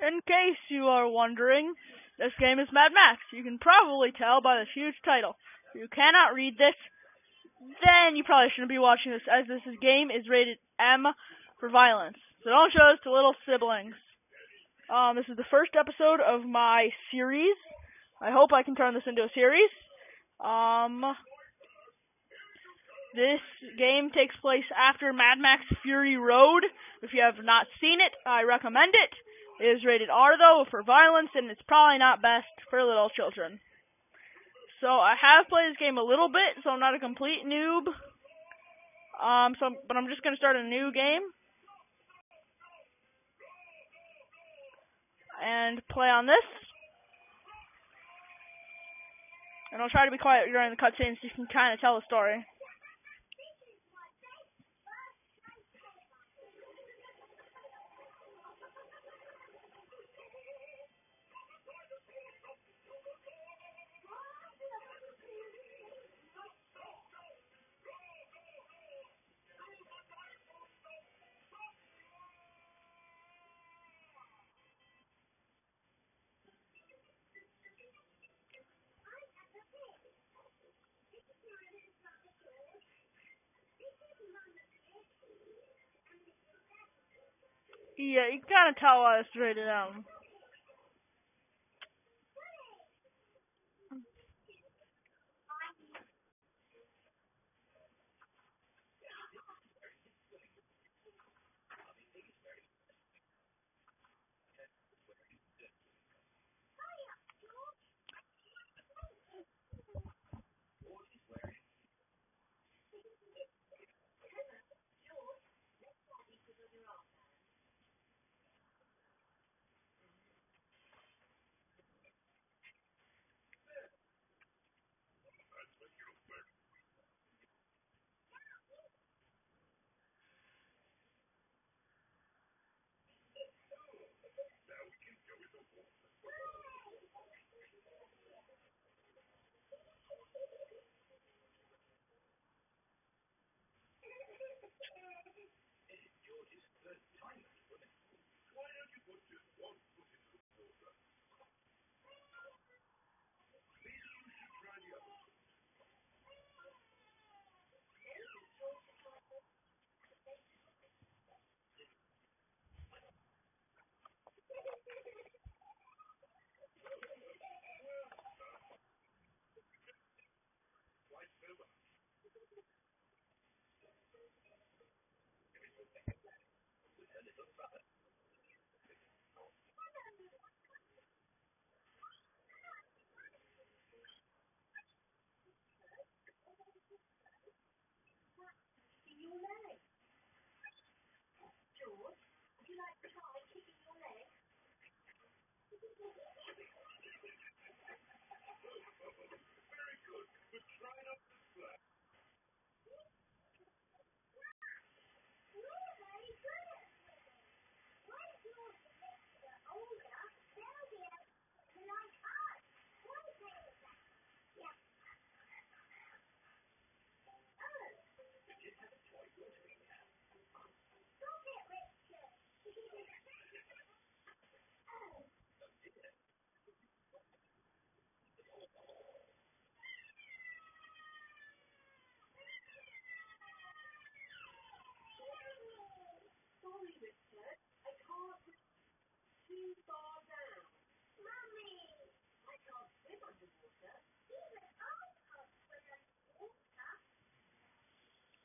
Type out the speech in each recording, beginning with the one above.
In case you are wondering, this game is Mad Max. You can probably tell by this huge title. If you cannot read this, then you probably shouldn't be watching this, as this game is rated M for violence. So don't show this to little siblings. This is the first episode of my series. I hope I can turn this into a series. This game takes place after Mad Max Fury Road. If you have not seen it, I recommend it. It is rated R, though, for violence, and it's probably not best for little children. So I have played this game a little bit, so I'm not a complete noob. But I'm just going to start a new game and play on this. And I'll try to be quiet during the cutscenes so you can kind of tell the story. Yeah, you can kind of tell why it's rated M.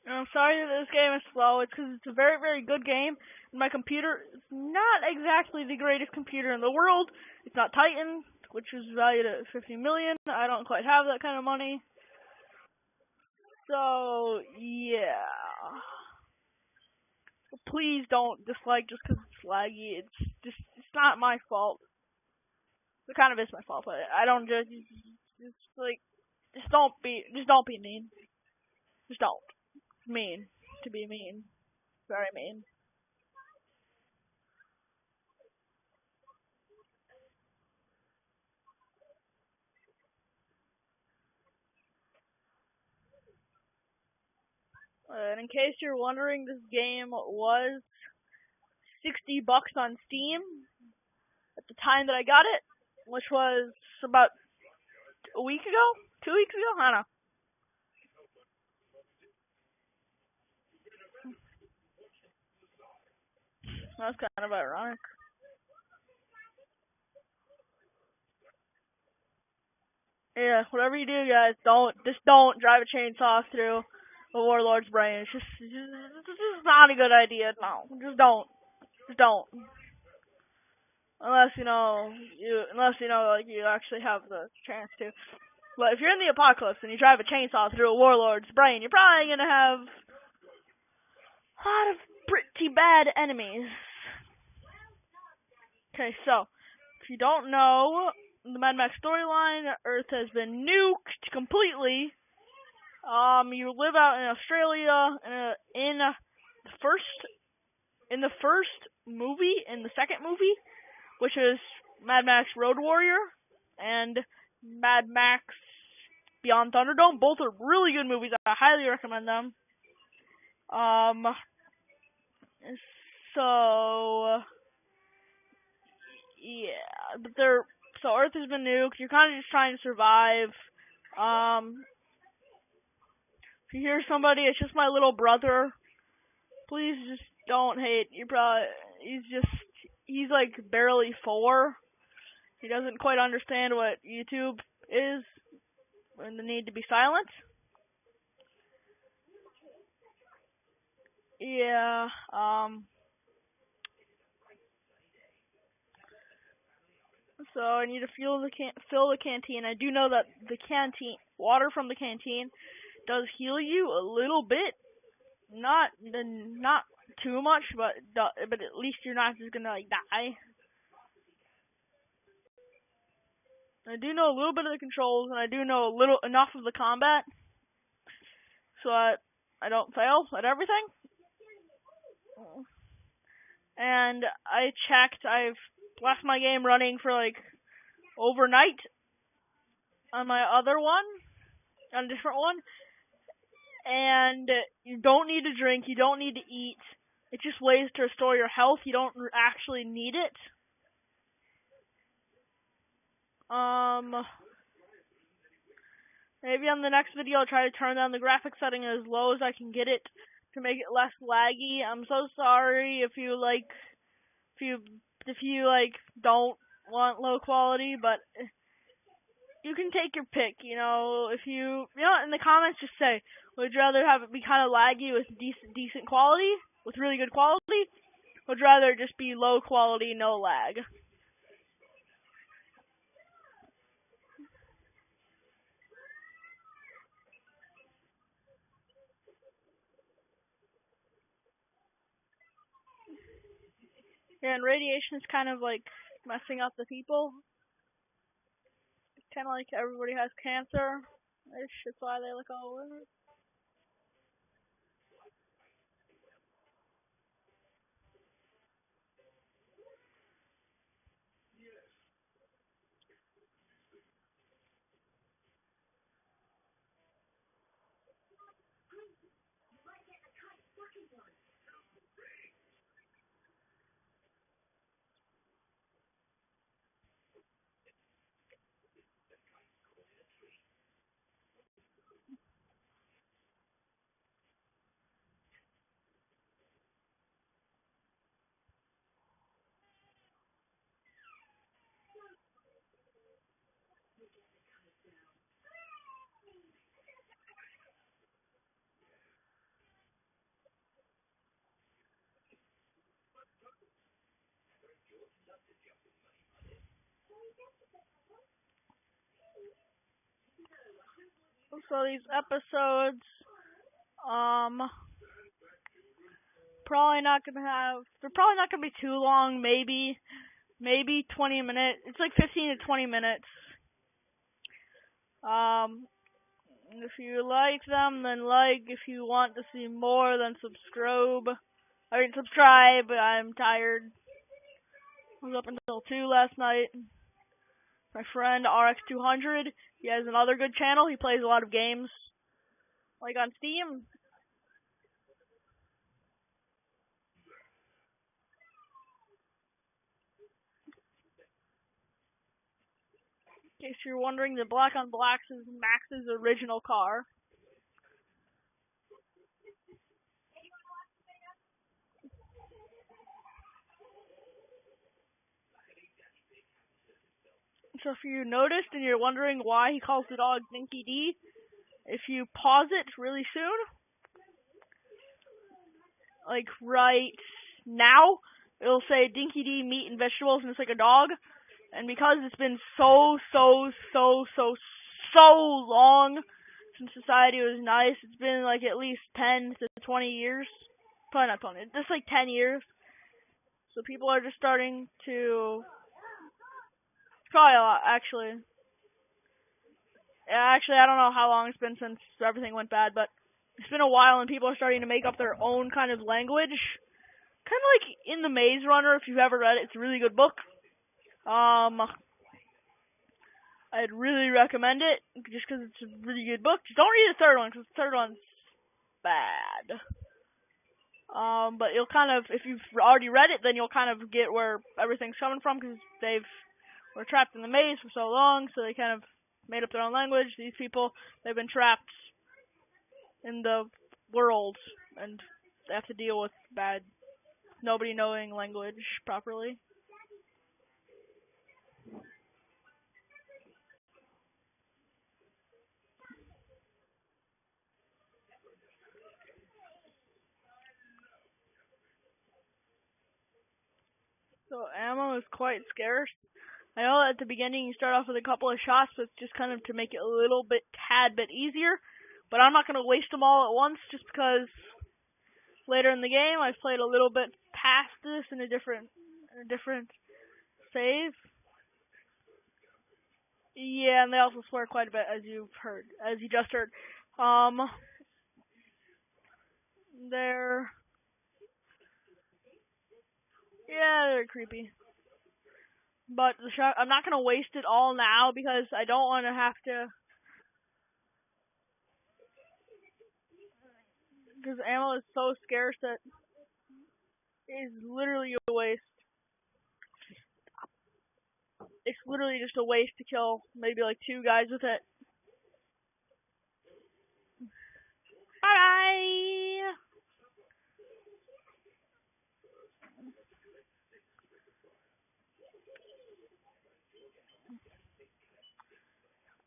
I'm sorry that this game is slow. It's because it's a very, very good game. My computer is not exactly the greatest computer in the world. It's not Titan, which is valued at $50 million. I don't quite have that kind of money. So, yeah. So please don't dislike just because it's laggy. It's not my fault. It kind of is my fault, but I don't just don't be mean. Just don't. It's mean to be mean. Very mean. And in case you're wondering, this game was $60 on Steam at the time that I got it, which was about a week ago, 2 weeks ago. I don't know. That's kind of ironic. Yeah, whatever you do, guys, don't drive a chainsaw through a warlord's brain. It's just not a good idea. No, just don't. Unless you know, like you actually have the chance to. But if you're in the apocalypse and you drive a chainsaw through a warlord's brain, you're probably gonna have a lot of pretty bad enemies. Okay, so if you don't know the Mad Max storyline, Earth has been nuked completely. You live out in Australia in the first movie, in the second movie, which is Mad Max Road Warrior and Mad Max Beyond Thunderdome. Both are really good movies. I highly recommend them. So yeah, but Earth has been nuked. You're kind of just trying to survive. If you hear somebody, it's just my little brother. Please just don't hate. He's like barely 4. He doesn't quite understand what YouTube is and the need to be silent. Yeah, so I need to fill the canteen. I do know that the water from the canteen does heal you a little bit. Not too much, but at least you're not just gonna like die. I do know a little bit of the controls, and I do know enough of the combat, so I don't fail at everything. And I checked. I've left my game running for like overnight on my other one, on a different one. And you don't need to drink. You don't need to eat. It's just ways to restore your health. You don't actually need it. Maybe on the next video I'll try to turn down the graphics setting as low as I can get it to make it less laggy. I'm so sorry if you don't want low quality, but you can take your pick. If you in the comments just say, would you rather have it be kind of laggy with decent quality, with really good quality? Would you rather just be low quality, no lag? Yeah, and radiation is kind of like messing up the people. Kind of like everybody has cancer. That's why they look all weird. So these episodes, they're probably not gonna be too long. Maybe 20 minutes. It's like 15 to 20 minutes. If you like them, then like. If you want to see more, then subscribe. Subscribe. I'm tired. I was up until 2 last night. My friend RX200, he has another good channel. He plays a lot of games, like on Steam. In case you're wondering, the black on black is Max's original car. So if you noticed and you're wondering why he calls the dog Dinky D, if you pause it really soon, like right now, it'll say Dinky D meat and vegetables, and it's like a dog. And because it's been so long since society was nice, it's been like at least 10 to 20 years. Probably not 20, just like 10 years. So people are just starting to, probably a lot, actually. Yeah, actually, I don't know how long it's been since everything went bad, but it's been a while, and people are starting to make up their own kind of language. Kind of like in The Maze Runner, if you've ever read it. It's a really good book. I'd really recommend it, just because it's a really good book. Just don't read the third one, because the third one's bad. But you'll kind of, if you've already read it, then you'll kind of get where everything's coming from, because were trapped in the maze for so long, so they kind of made up their own language. These people, they've been trapped in the world, and they have to deal with nobody knowing language properly. So ammo is quite scarce. I know at the beginning you start off with a couple of shots, but it's just kind of to make it a little bit, tad bit easier. But I'm not going to waste them all at once, just because later in the game I've played a little bit past this in a different save. Yeah, and they also swear quite a bit, as you just heard. They're creepy. But I'm not gonna waste it all now, because I don't want to have to. Because ammo is so scarce that it is literally a waste. It's literally just a waste to kill maybe like 2 guys with it. Bye!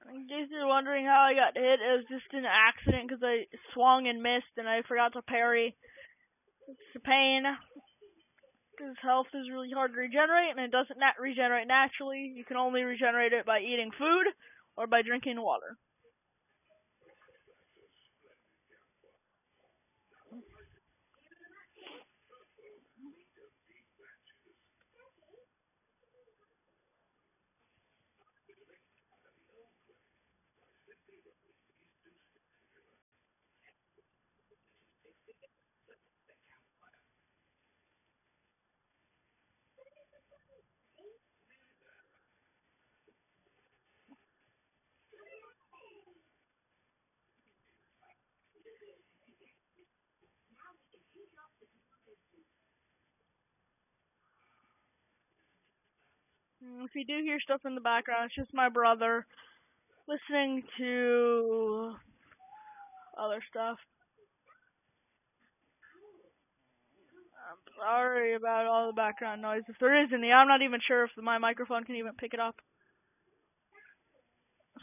In case you're wondering how I got hit, it was just an accident because I swung and missed and I forgot to parry. It's a pain, because health is really hard to regenerate, and it doesn't regenerate naturally. You can only regenerate it by eating food or by drinking water. If you do hear stuff in the background, it's just my brother listening to other stuff. I'm sorry about all the background noise. If there is any, I'm not even sure if my microphone can even pick it up.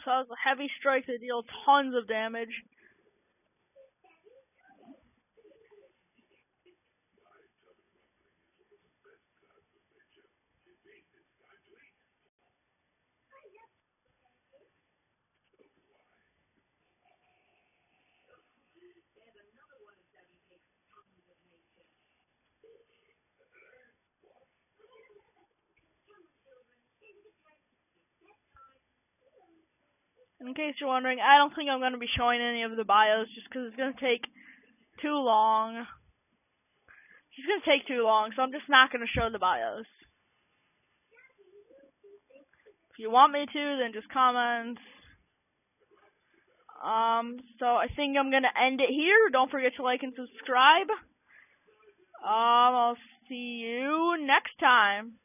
So that was a heavy strike that deals tons of damage. In case you're wondering, I don't think I'm going to be showing any of the bios, just because it's going to take too long. It's going to take too long, so I'm just not going to show the bios. If you want me to, then just comment. So I think I'm going to end it here. Don't forget to like and subscribe. I'll see you next time.